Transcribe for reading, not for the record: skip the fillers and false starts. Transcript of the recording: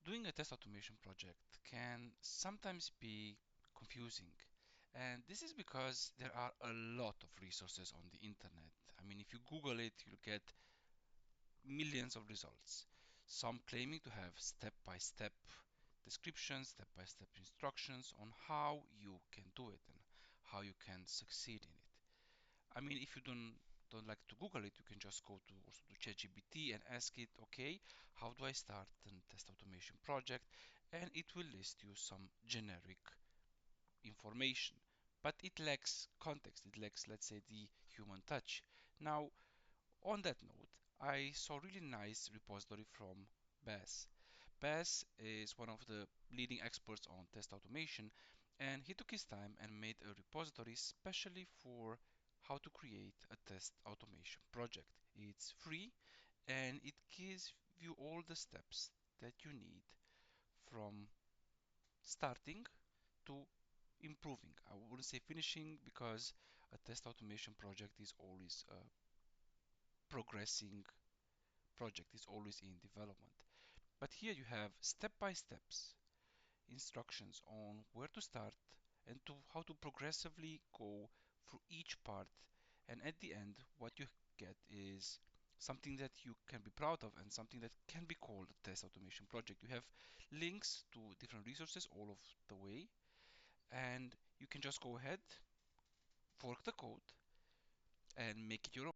Doing a test automation project can sometimes be confusing. And this is because there are a lot of resources on the internet. I mean, if you Google it, you'll get millions of results. Some claiming to have step-by-step descriptions, step-by-step instructions on how you can do it and how you can succeed in it. I mean, if you don't like to Google it, you can just go to also to ChatGPT and ask it, okay, how do I start a test automation project? And it will list you some generic information, but it lacks context. It lacks, let's say, the human touch. Now, on that note, I saw a really nice repository from Bass. Bass is one of the leading experts on test automation, and he took his time and made a repository specially for how to create a test automation project. It's free and it gives you all the steps that you need from starting to improving. I wouldn't say finishing because a test automation project is always a progressing project, is always in development. But here you have step-by-steps instructions on where to start and to how to progressively go through each part. And at the end, what you get is something that you can be proud of and something that can be called a test automation project. You have links to different resources all of the way, and you can just go ahead, fork the code, and make it your own.